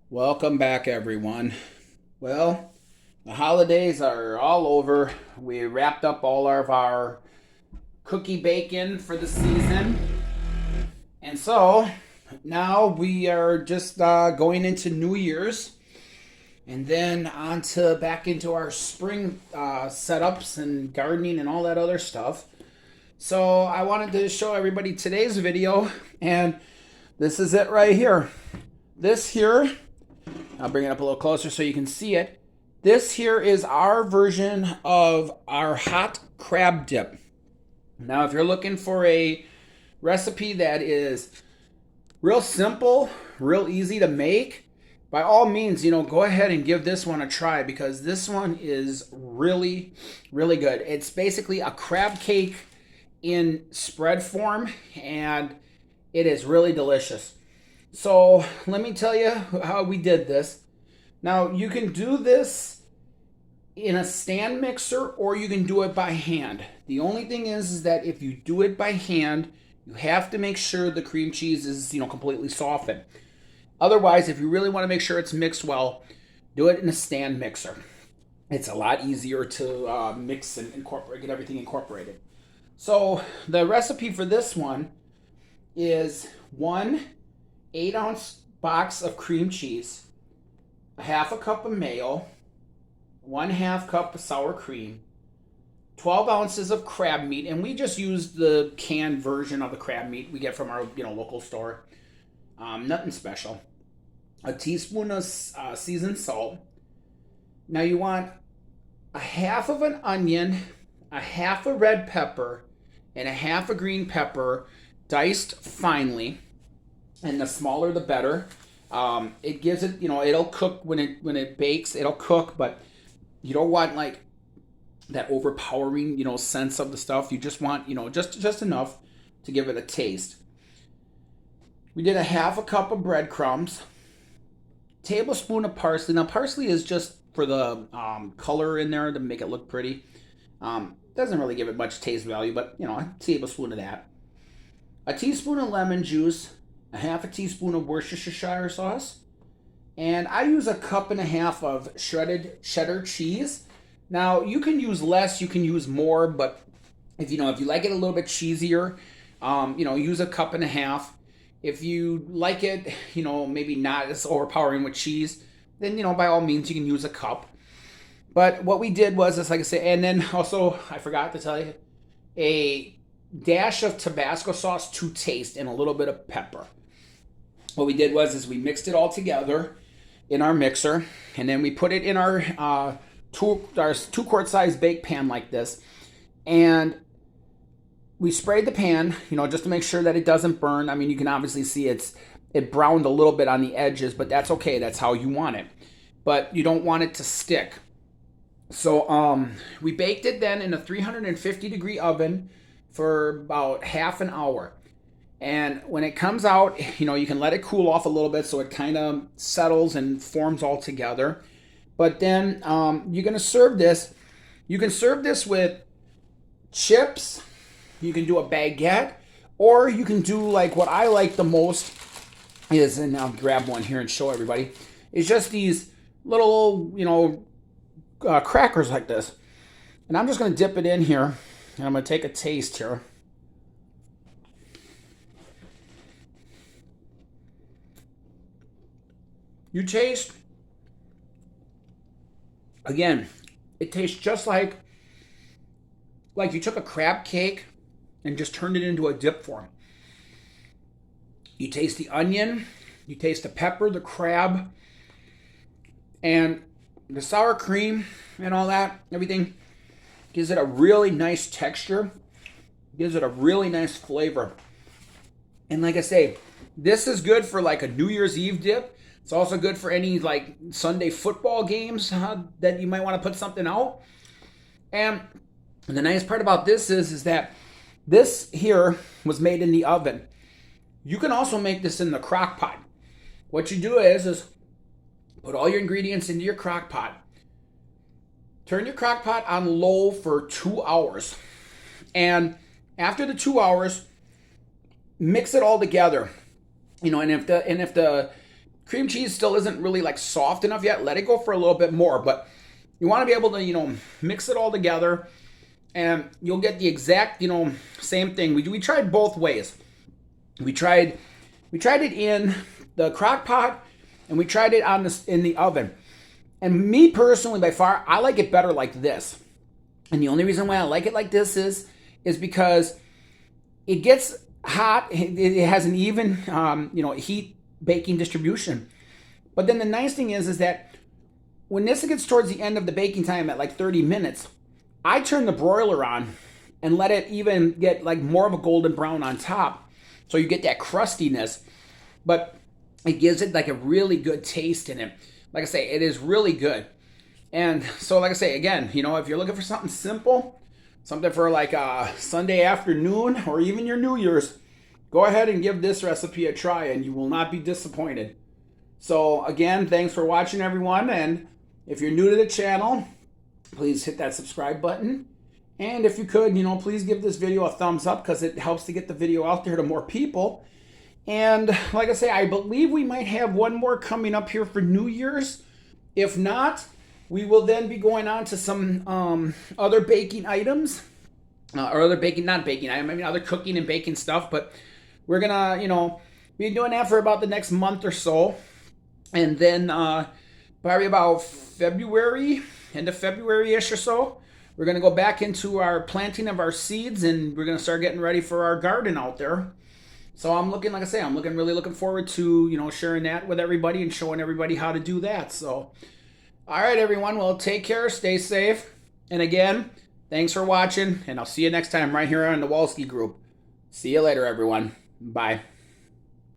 Welcome back, everyone. Well, the holidays are all over. We wrapped up all of our cookie bacon for the season. And so now we are just going into New Year's and then on to back into our spring setups and gardening and all that other stuff. So I wanted to show everybody today's video, and this is it right here. This here, I'll bring it up a little closer so you can see it. This here is our version of our hot crab dip. Now, if you're looking for a recipe that is real simple, real easy to make, by all means, go ahead and give this one a try because this one is really, really good. It's basically a crab cake in spread form, and it is really delicious. So let me tell you how we did this. Now, you can do this in a stand mixer or you can do it by hand. The only thing is that if you do it by hand, you have to make sure the cream cheese is, completely softened. Otherwise, if you really want to make sure it's mixed well, do it in a stand mixer. It's a lot easier to mix and incorporate, get everything incorporated. So the recipe for this one is 1 8-ounce box of cream cheese, a half a cup of mayo, 1/2 cup of sour cream, 12 ounces of crab meat, and we just used the canned version of the crab meat we get from our local store. Nothing special. A teaspoon of seasoned salt. Now you want a half of an onion, a half a red pepper, and a half a green pepper, diced finely. And the smaller the better. It gives it, it'll cook when it bakes. It'll cook, but you don't want like that overpowering, sense of the stuff. You just want, just enough to give it a taste. We did a half a cup of breadcrumbs, tablespoon of parsley. Now parsley is just for the color in there to make it look pretty. Doesn't really give it much taste value, but a tablespoon of that. A teaspoon of lemon juice, a half a teaspoon of Worcestershire sauce, and I use a cup and a half of shredded cheddar cheese. Now you can use less, you can use more, but if you like it a little bit cheesier, use a cup and a half. If you like it, maybe not as overpowering with cheese, then by all means you can use a cup. But what we did was, just like I said, and then also I forgot to tell you, a dash of Tabasco sauce to taste and a little bit of pepper. What we did was we mixed it all together in our mixer, and then we put it in our 2 quart size bake pan like this, and we sprayed the pan, just to make sure that it doesn't burn. I mean, you can obviously see it browned a little bit on the edges, but that's okay. That's how you want it, but you don't want it to stick. So we baked it then in a 350-degree oven for about half an hour. And when it comes out, you can let it cool off a little bit so it kind of settles and forms all together. But then you're going to serve this. You can serve this with chips. You can do a baguette. Or you can do like what I like the most is, and I'll grab one here and show everybody, is just these little, crackers like this. And I'm just going to dip it in here. And I'm going to take a taste here. You taste, again, it tastes just like you took a crab cake and just turned it into a dip form. You taste the onion, you taste the pepper, the crab, and the sour cream and all that, everything gives it a really nice texture, gives it a really nice flavor. And like I say, this is good for like a New Year's Eve dip. It's also good for any like Sunday football games that you might want to put something out. And the nice part about this is that this here was made in the oven. You can also make this in the crock pot. What you do is put all your ingredients into your crock pot. Turn your crock pot on low for 2 hours. And after the 2 hours, mix it all together. And if the cream cheese still isn't really like soft enough yet. Let it go for a little bit more, but you want to be able to, mix it all together, and you'll get the exact, same thing. We tried both ways. We tried it in the crock pot, and we tried it in the oven. And me personally, by far, I like it better like this. And the only reason why I like it like this is because it gets hot. It has an even, heat baking distribution. But then the nice thing is that when this gets towards the end of the baking time at like 30 minutes, I turn the broiler on and let it even get like more of a golden brown on top. So you get that crustiness, but it gives it like a really good taste in it. Like I say, it is really good. And so like I say, again, if you're looking for something simple, something for like a Sunday afternoon or even your New Year's, go ahead and give this recipe a try and you will not be disappointed. So again, thanks for watching, everyone. And if you're new to the channel, please hit that subscribe button. And if you could, please give this video a thumbs up because it helps to get the video out there to more people. And like I say, I believe we might have one more coming up here for New Year's. If not, we will then be going on to some other baking items. Or other baking, not baking items, I mean other cooking and baking stuff. But we're going to, be doing that for about the next month or so. And then probably about February, end of February-ish or so, we're going to go back into our planting of our seeds, and we're going to start getting ready for our garden out there. So I'm looking, like I say, really looking forward to, sharing that with everybody and showing everybody how to do that. So, all right, everyone. Well, take care, stay safe. And again, thanks for watching, and I'll see you next time right here on the Walski Group. See you later, everyone. Bye.